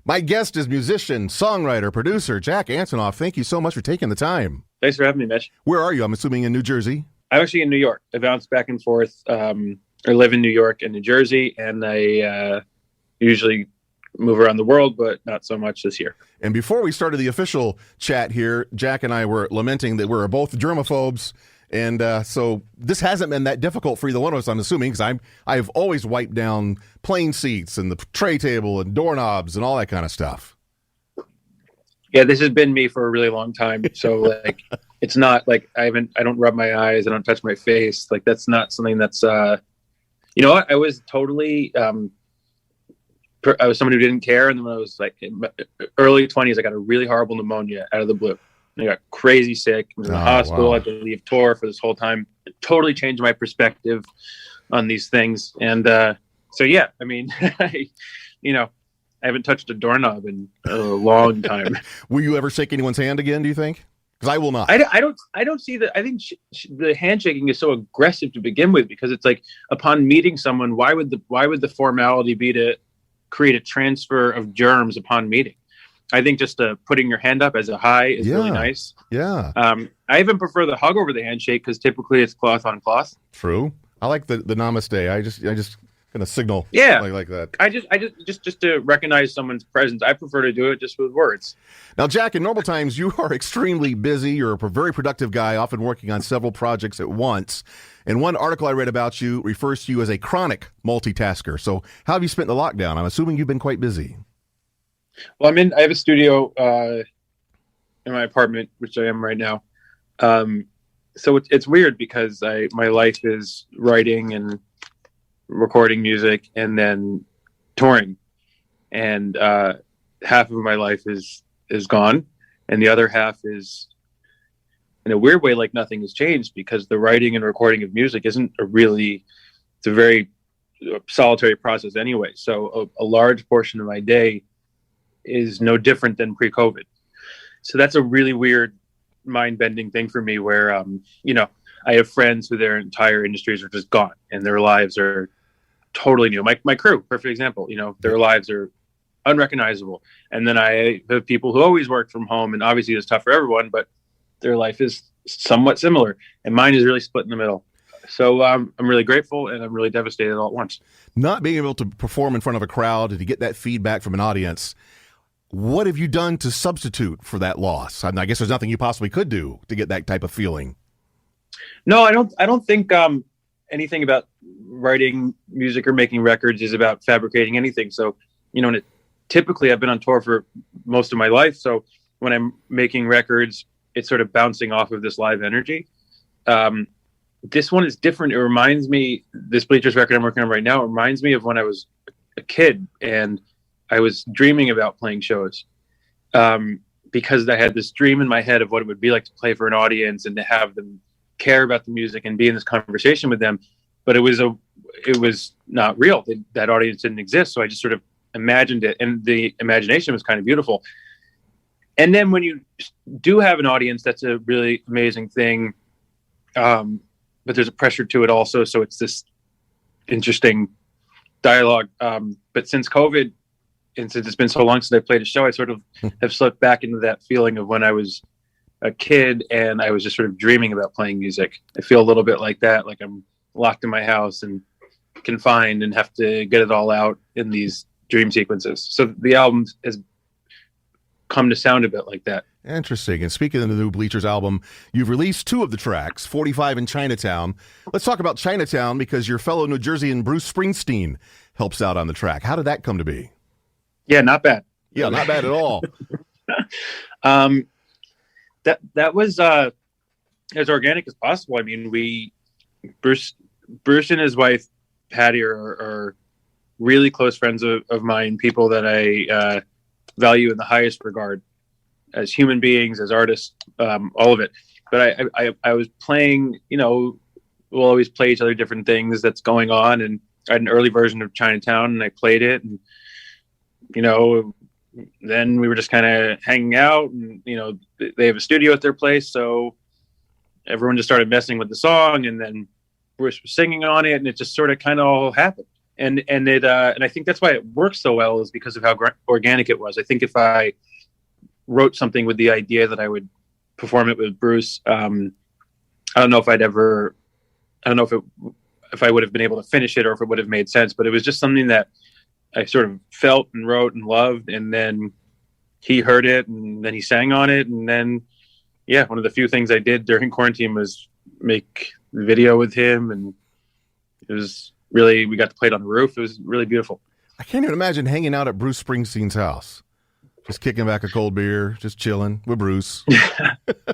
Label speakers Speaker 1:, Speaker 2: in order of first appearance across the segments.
Speaker 1: My guest is musician, songwriter, producer, Jack Antonoff. Thank you so much for taking the time.
Speaker 2: Thanks for having me, Mitch.
Speaker 1: Where are you? I'm assuming in New Jersey.
Speaker 2: I'm actually in New York. I bounce back and forth. I live in New York and New Jersey, and I usually move around the world, but not so much this year.
Speaker 1: And before we started the official chat here, Jack and I were lamenting that we're both germaphobes. And so this hasn't been that difficult for either one of us, I'm assuming, because I've always wiped down plane seats and the tray table and doorknobs and all that kind of stuff.
Speaker 2: Yeah, this has been me for a really long time. So like, it's not like I don't rub my eyes, I don't touch my face. Like that's not something that's, you know what? I was totally, I was somebody who didn't care. And then when I was like in my early 20s, I got a really horrible pneumonic out of the blue. I got crazy sick. I was in the hospital.
Speaker 1: Wow.
Speaker 2: I had to leave tour for this whole time. It totally changed my perspective on these things. And so, yeah, I mean, I haven't touched a doorknob in a long time.
Speaker 1: Will you ever shake anyone's hand again, do you think? Because I will not.
Speaker 2: I don't see that. I think the handshaking is so aggressive to begin with, because it's like upon meeting someone, why would the formality be to create a transfer of germs upon meeting? I think just putting your hand up as a hi is really nice.
Speaker 1: Yeah.
Speaker 2: I even prefer the hug over the handshake because typically it's cloth on cloth.
Speaker 1: True. I like the namaste. I just kind of signal.
Speaker 2: Yeah.
Speaker 1: Like that.
Speaker 2: I just to recognize someone's presence. I prefer to do it just with words.
Speaker 1: Now, Jack, in normal times, you are extremely busy. You're a very productive guy, often working on several projects at once. And one article I read about you refers to you as a chronic multitasker. So how have you spent the lockdown? I'm assuming you've been quite busy.
Speaker 2: Well, I have a studio in my apartment, which I am right now. So it's weird because my life is writing and recording music and then touring. And half of my life is gone. And the other half is, in a weird way, like nothing has changed, because the writing and recording of music it's a very solitary process anyway. So a large portion of my day is no different than pre-COVID. So that's a really weird, mind-bending thing for me where, I have friends who their entire industries are just gone and their lives are totally new. My crew, perfect example, their lives are unrecognizable. And then I have people who always work from home, and obviously it's tough for everyone, but their life is somewhat similar. And mine is really split in the middle. So I'm really grateful, and I'm really devastated all at once.
Speaker 1: Not being able to perform in front of a crowd and to get that feedback from an audience, what have you done to substitute for that loss? I guess there's nothing you possibly could do to get that type of feeling.
Speaker 2: No, I don't think anything about writing music or making records is about fabricating anything. So, typically I've been on tour for most of my life. So when I'm making records, it's sort of bouncing off of this live energy. This one is different. It reminds me, this Bleachers record I'm working on right now, it reminds me of when I was a kid and I was dreaming about playing shows, because I had this dream in my head of what it would be like to play for an audience and to have them care about the music and be in this conversation with them. But it was not real. That audience didn't exist. So I just sort of imagined it, and the imagination was kind of beautiful. And then when you do have an audience, that's a really amazing thing. But there's a pressure to it also. So it's this interesting dialogue. But since COVID, and since it's been so long since I played a show, I sort of have slipped back into that feeling of when I was a kid and I was just sort of dreaming about playing music. I feel a little bit like that, like I'm locked in my house and confined and have to get it all out in these dream sequences. So the album has come to sound a bit like that.
Speaker 1: Interesting. And speaking of the new Bleachers album, you've released 2 of the tracks, 45 and Chinatown. Let's talk about Chinatown, because your fellow New Jerseyan Bruce Springsteen helps out on the track. How did that come to be?
Speaker 2: Yeah, not bad.
Speaker 1: Yeah, not bad at all.
Speaker 2: That was as organic as possible. I mean, Bruce and his wife Patty are really close friends of mine, people that I value in the highest regard as human beings, as artists, all of it. But I was playing, we'll always play each other different things that's going on, and I had an early version of Chinatown and I played it, and then we were just kind of hanging out, and they have a studio at their place, so everyone just started messing with the song, and then Bruce was singing on it, and it just sort of kind of all happened. And I think that's why it works so well, is because of how organic it was. I think if I wrote something with the idea that I would perform it with Bruce, I don't know if if I would have been able to finish it or if it would have made sense, but it was just something that I sort of felt and wrote and loved. And then he heard it, and then he sang on it. And then, yeah, one of the few things I did during quarantine was make the video with him. And it was really, we got to play it on the roof. It was really beautiful.
Speaker 1: I can't even imagine hanging out at Bruce Springsteen's house, just kicking back a cold beer, just chilling with Bruce.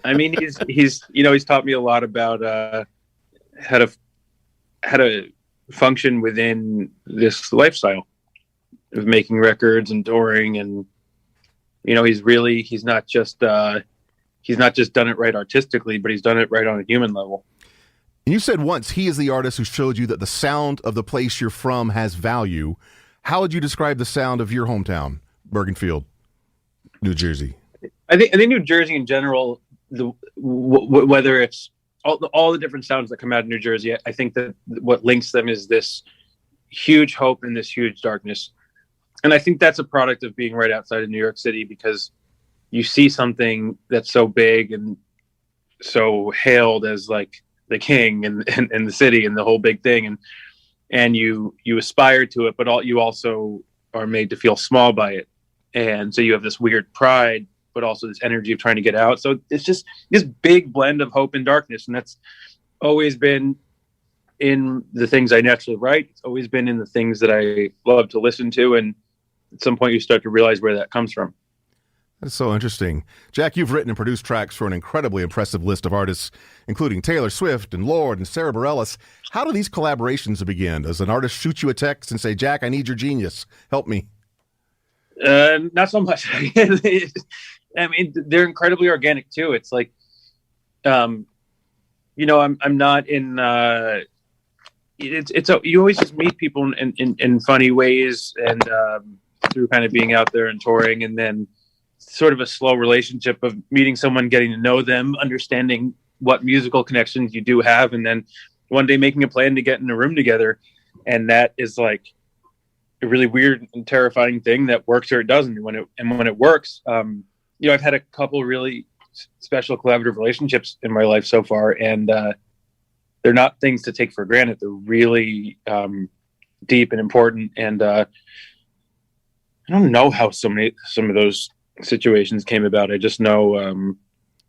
Speaker 2: I mean, he's taught me a lot about how to function within this lifestyle of making records and touring. And he's not just done it right artistically, but he's done it right on a human level.
Speaker 1: And you said once he is the artist who showed you that the sound of the place you're from has value. How would you describe the sound of your hometown, Bergenfield, New Jersey?
Speaker 2: I think New Jersey in general, whether it's all the different sounds that come out of New Jersey, I think that what links them is this huge hope and this huge darkness. And I think that's a product of being right outside of New York City, because you see something that's so big and so hailed as like the king and the city and the whole big thing. And you aspire to it, but you also are made to feel small by it. And so you have this weird pride, but also this energy of trying to get out. So it's just this big blend of hope and darkness. And that's always been in the things I naturally write. It's always been in the things that I love to listen to. And at some point you start to realize where that comes from.
Speaker 1: That's so interesting. Jack, you've written and produced tracks for an incredibly impressive list of artists, including Taylor Swift and Lorde and Sarah Bareilles. How do these collaborations begin? Does an artist shoot you a text and say, Jack, I need your genius. Help me?
Speaker 2: Not so much. I mean, they're incredibly organic too. It's like, I'm not in, you always just meet people in funny ways, and through kind of being out there and touring, and then sort of a slow relationship of meeting someone, getting to know them, understanding what musical connections you do have, and then one day making a plan to get in a room together. And that is like a really weird and terrifying thing that works or it doesn't. And when it works, I've had a couple really special collaborative relationships in my life so far, and they're not things to take for granted. They're really deep and important. And I don't know how some of those situations came about. I just know.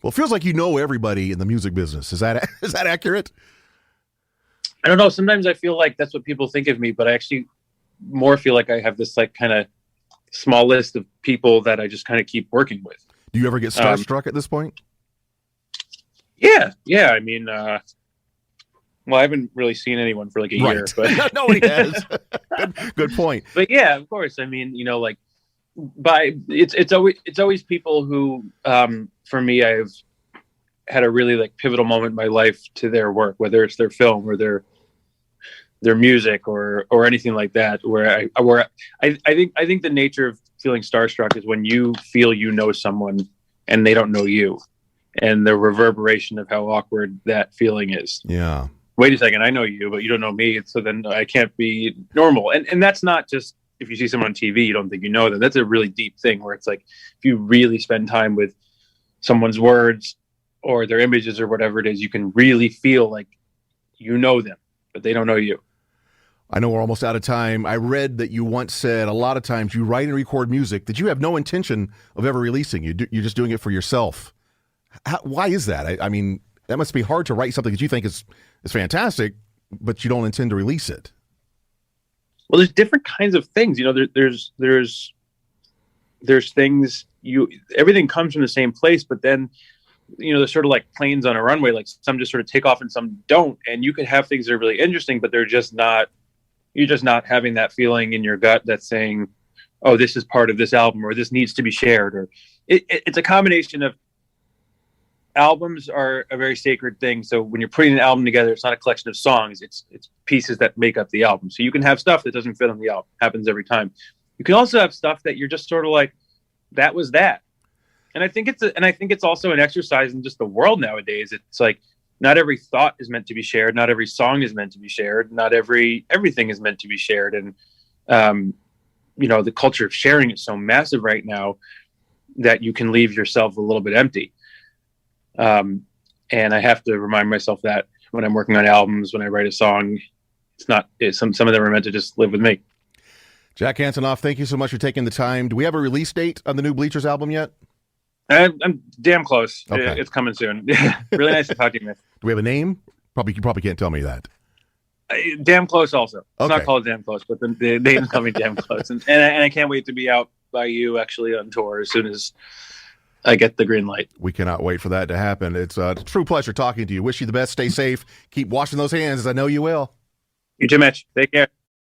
Speaker 2: Well,
Speaker 1: it feels like you know everybody in the music business. Is that accurate?
Speaker 2: I don't know. Sometimes I feel like that's what people think of me, but I actually more feel like I have this like kind of small list of people that I just kind of keep working with.
Speaker 1: Do you ever get starstruck at this point?
Speaker 2: Yeah. I mean, well, I haven't really seen anyone for like a year, but
Speaker 1: nobody has. Good point.
Speaker 2: But yeah, of course. I mean, it's always people who, for me, I've had a really like pivotal moment in my life to their work, whether it's their film or their music or anything like that. Where I think the nature of feeling starstruck is when you feel you know someone and they don't know you, and the reverberation of how awkward that feeling is.
Speaker 1: Yeah.
Speaker 2: Wait a second, I know you, but you don't know me, so then I can't be normal. And that's not just if you see someone on TV, you don't think you know them. That's a really deep thing where it's like if you really spend time with someone's words or their images or whatever it is, you can really feel like you know them, but they don't know you.
Speaker 1: I know we're almost out of time. I read that you once said a lot of times you write and record music that you have no intention of ever releasing. You're just doing it for yourself. Why is that? I mean, that must be hard to write something that you think is fantastic, but you don't intend to release it.
Speaker 2: Well, there's different kinds of things. There's things everything comes from the same place, but then they're sort of like planes on a runway. Like some just sort of take off and some don't. And you could have things that are really interesting, but you're just not having that feeling in your gut that's saying, oh, this is part of this album, or this needs to be shared. Or it's a combination of albums are a very sacred thing. So when you're putting an album together, it's not a collection of songs. It's pieces that make up the album. So you can have stuff that doesn't fit on the album. Happens every time. You can also have stuff that you're just sort of like, that was that. And I think it's also an exercise in just the world nowadays. It's like not every thought is meant to be shared. Not every song is meant to be shared. Not everything is meant to be shared. And, the culture of sharing is so massive right now that you can leave yourself a little bit empty. And I have to remind myself that when I'm working on albums, when I write a song, some of them are meant to just live with me.
Speaker 1: Jack Antonoff, thank you so much for taking the time. Do we have a release date on the new Bleachers album yet?
Speaker 2: I'm damn close.
Speaker 1: Okay.
Speaker 2: It's coming soon. Really nice to talk to you, Mitch.
Speaker 1: Do we have a name? You probably can't tell me that.
Speaker 2: Damn close also. It's
Speaker 1: Okay.
Speaker 2: not called Damn Close, but the name's coming damn close. And I can't wait to be out by you actually on tour as soon as I get the green light.
Speaker 1: We cannot wait for that to happen. It's a true pleasure talking to you. Wish you the best. Stay safe. Keep washing those hands, as I know you will.
Speaker 2: You too, Mitch. Take care.